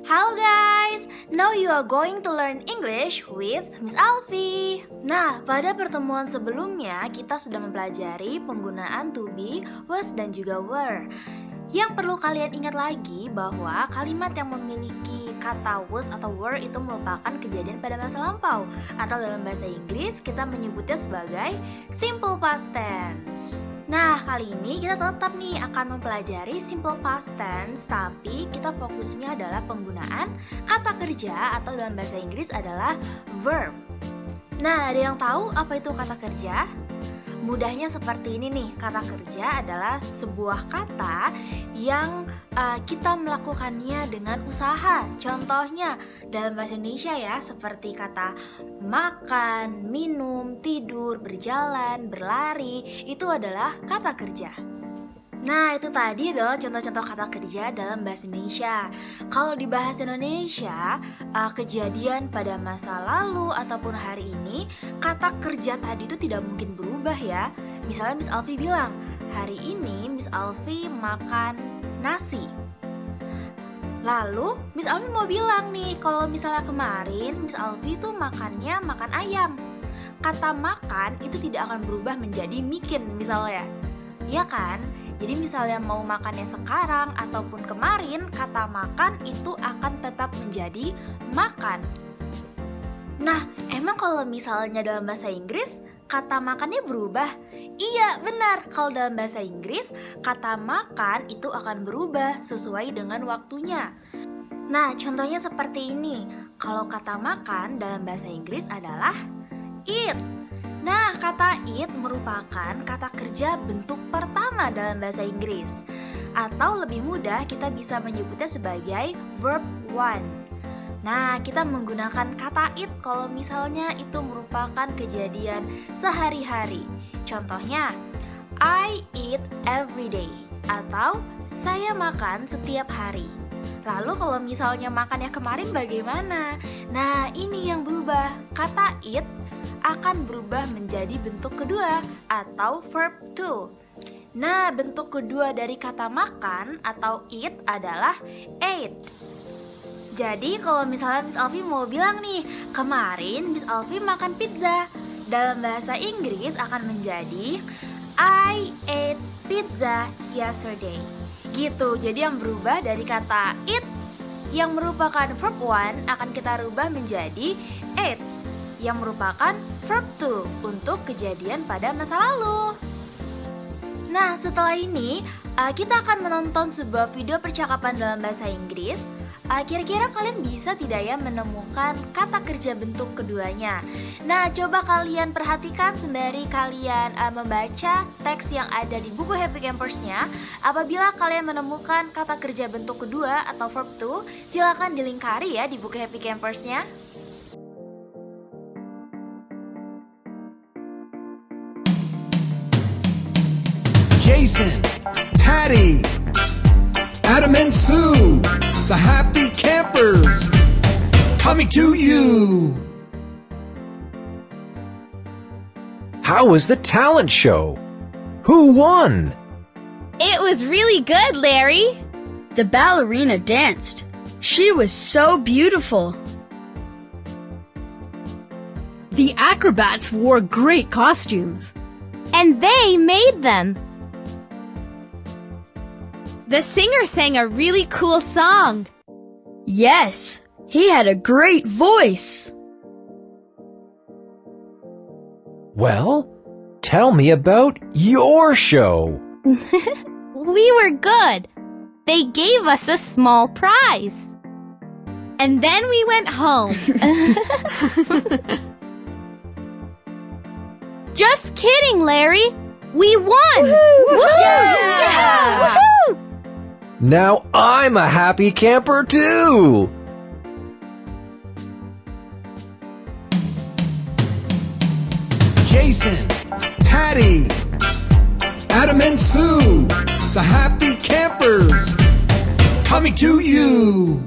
Halo guys, now you are going to learn English with Miss Alfie. Nah, pada pertemuan sebelumnya kita sudah mempelajari penggunaan to be, was, dan juga were. Yang perlu kalian ingat lagi bahwa kalimat yang memiliki kata was atau were itu merupakan kejadian pada masa lampau, atau dalam bahasa Inggris kita menyebutnya sebagai simple past tense. Nah, kali ini kita tetap nih akan mempelajari simple past tense, tapi kita fokusnya adalah penggunaan kata kerja atau dalam bahasa Inggris adalah verb. Nah, ada yang tahu apa itu kata kerja? Mudahnya seperti ini nih, kata kerja adalah sebuah kata yang kita melakukannya dengan usaha. Contohnya dalam bahasa Indonesia ya, seperti kata makan, minum, tidur, berjalan, berlari, itu adalah kata kerja. Nah, itu tadi adalah contoh-contoh kata kerja dalam bahasa Indonesia. Kalau di bahasa Indonesia, kejadian pada masa lalu ataupun hari ini, kata kerja tadi itu tidak mungkin berubah ya. Misalnya Miss Alfie bilang, hari ini Miss Alfie makan nasi. Lalu Miss Alfie mau bilang nih, kalau misalnya kemarin Miss Alfie itu makannya makan ayam. Kata makan itu tidak akan berubah menjadi mikin misalnya. Iya kan? Jadi misalnya mau makannya sekarang ataupun kemarin, kata makan itu akan tetap menjadi makan. Nah, emang kalau misalnya dalam bahasa Inggris, kata makannya berubah? Iya, benar. Kalau dalam bahasa Inggris, kata makan itu akan berubah sesuai dengan waktunya. Nah, contohnya seperti ini. Kalau kata makan dalam bahasa Inggris adalah eat. Nah, kata eat merupakan kata kerja bentuk pertama dalam bahasa Inggris. Atau lebih mudah kita bisa menyebutnya sebagai verb one. Nah, kita menggunakan kata eat kalau misalnya itu merupakan kejadian sehari-hari. Contohnya, I eat every day. Atau saya makan setiap hari. Lalu kalau misalnya makannya kemarin bagaimana? Nah, ini yang berubah. Kata eat akan berubah menjadi bentuk kedua atau verb to. Nah, bentuk kedua dari kata makan atau eat adalah ate. Jadi kalau misalnya Miss Alfie mau bilang nih, kemarin Miss Alfie makan pizza, dalam bahasa Inggris akan menjadi I ate pizza yesterday. Gitu, jadi yang berubah dari kata eat yang merupakan verb one akan kita rubah menjadi ate, yang merupakan verb to untuk kejadian pada masa lalu. Nah, setelah ini kita akan menonton sebuah video percakapan dalam bahasa Inggris. Kira-kira kalian bisa tidak ya menemukan kata kerja bentuk keduanya? Nah, coba kalian perhatikan sembari kalian membaca teks yang ada di buku Happy Campers-nya. Apabila kalian menemukan kata kerja bentuk kedua atau verb to, silakan dilingkari ya di buku Happy Campers-nya. Jason, Patty, Adam and Sue, the Happy Campers, coming to you. How was the talent show? Who won? It was really good, Larry. The ballerina danced. She was so beautiful. The acrobats wore great costumes. And they made them. The singer sang a really cool song. Yes, he had a great voice. Well, tell me about your show. We were good. They gave us a small prize. And then we went home. Just kidding, Larry. We won! Woohoo! Yeah! Woohoo! Now I'm a happy camper too. Jason, Patty, Adam and Sue, the Happy Campers, coming to you.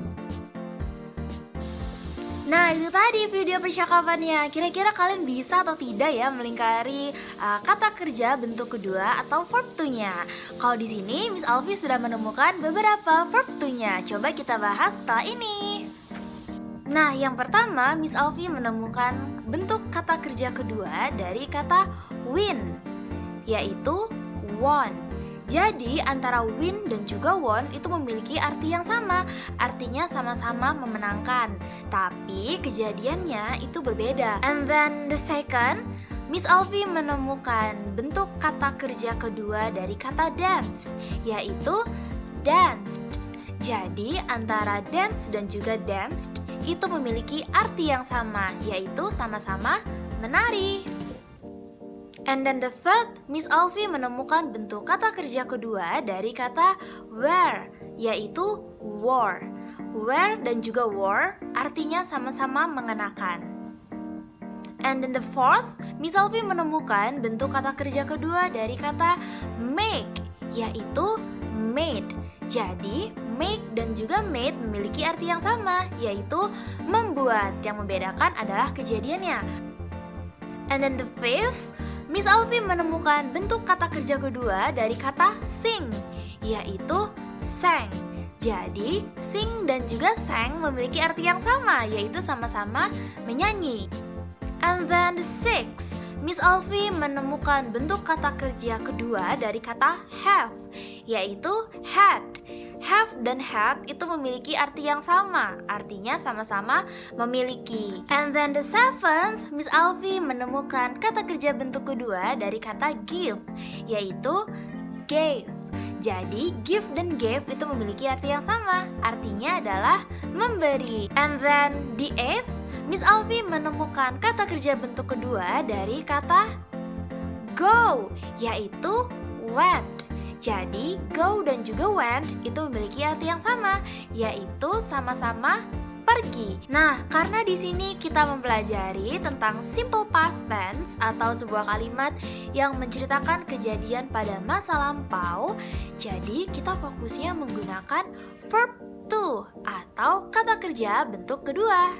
Nah, itu tadi video percakapannya. Kira-kira kalian bisa atau tidak ya melingkari kata kerja bentuk kedua atau verb to-nya? Kalau di sini Miss Alfi sudah menemukan beberapa verb to-nya. Coba kita bahas setelah ini. Nah, yang pertama Miss Alfi menemukan bentuk kata kerja kedua dari kata win, yaitu won. Jadi antara win dan juga won itu memiliki arti yang sama. Artinya sama-sama memenangkan, tapi kejadiannya itu berbeda. And then the second, Miss Alfi menemukan bentuk kata kerja kedua dari kata dance, yaitu danced. Jadi antara dance dan juga danced itu memiliki arti yang sama, yaitu sama-sama menari. And then the third, Miss Alfi menemukan bentuk kata kerja kedua dari kata wear, yaitu wore. Wear dan juga wore artinya sama-sama mengenakan. And then the fourth, Miss Alfi menemukan bentuk kata kerja kedua dari kata make, yaitu made. Jadi make dan juga made memiliki arti yang sama, yaitu membuat. Yang membedakan adalah kejadiannya. And then the fifth, Miss Alfi menemukan bentuk kata kerja kedua dari kata sing, yaitu sang. Jadi, sing dan juga sang memiliki arti yang sama, yaitu sama-sama menyanyi. And then the sixth, Miss Alfi menemukan bentuk kata kerja kedua dari kata have, yaitu had. Have dan had itu memiliki arti yang sama, artinya sama-sama memiliki. And then the seventh, Miss Alfi menemukan kata kerja bentuk kedua dari kata give, yaitu gave. Jadi give dan gave itu memiliki arti yang sama, artinya adalah memberi. And then the eighth, Miss Alfi menemukan kata kerja bentuk kedua dari kata go, yaitu went. Jadi go dan juga went itu memiliki arti yang sama, yaitu sama-sama pergi. Nah, karena di sini kita mempelajari tentang simple past tense atau sebuah kalimat yang menceritakan kejadian pada masa lampau, jadi kita fokusnya menggunakan verb to atau kata kerja bentuk kedua.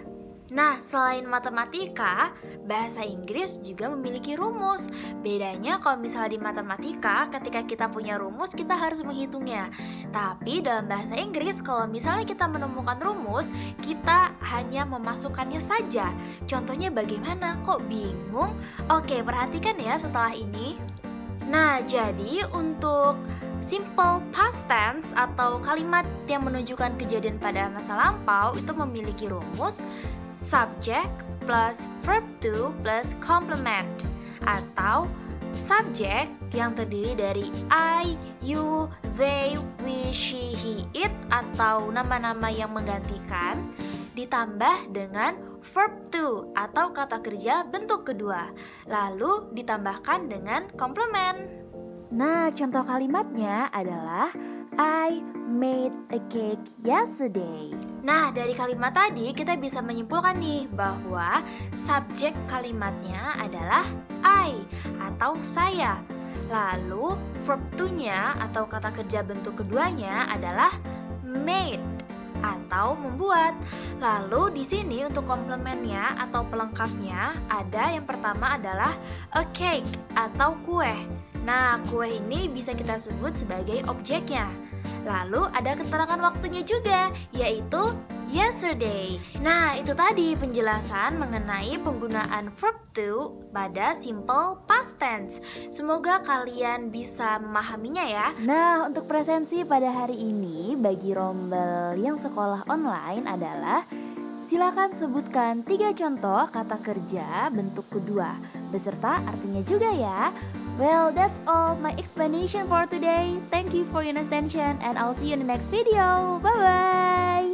Nah, selain matematika, bahasa Inggris juga memiliki rumus. Bedanya kalau misalnya di matematika, ketika kita punya rumus, kita harus menghitungnya. Tapi dalam bahasa Inggris, kalau misalnya kita menemukan rumus, kita hanya memasukkannya saja. Contohnya bagaimana? Kok bingung? Oke, perhatikan ya setelah ini. Nah, jadi untuk simple past tense atau kalimat yang menunjukkan kejadian pada masa lampau itu memiliki rumus subject plus verb to plus complement, atau subject yang terdiri dari I, you, they, we, she, he, it atau nama-nama yang menggantikan ditambah dengan verb to atau kata kerja bentuk kedua, lalu ditambahkan dengan complement. Nah, contoh kalimatnya adalah I made a cake yesterday. Nah, dari kalimat tadi kita bisa menyimpulkan nih bahwa subjek kalimatnya adalah I atau saya. Lalu verb to-nya atau kata kerja bentuk keduanya adalah made atau membuat. Lalu di sini untuk komplemennya atau pelengkapnya ada yang pertama adalah a cake atau kue. Nah, kue ini bisa kita sebut sebagai objeknya. Lalu ada keterangan waktunya juga, yaitu yesterday. Nah, itu tadi penjelasan mengenai penggunaan verb to pada simple past tense. Semoga kalian bisa memahaminya ya. Nah, untuk presensi pada hari ini bagi rombel yang sekolah online adalah silakan sebutkan 3 contoh kata kerja bentuk kedua beserta artinya juga ya. Well, that's all my explanation for today. Thank you for your attention and I'll see you in the next video. Bye-bye!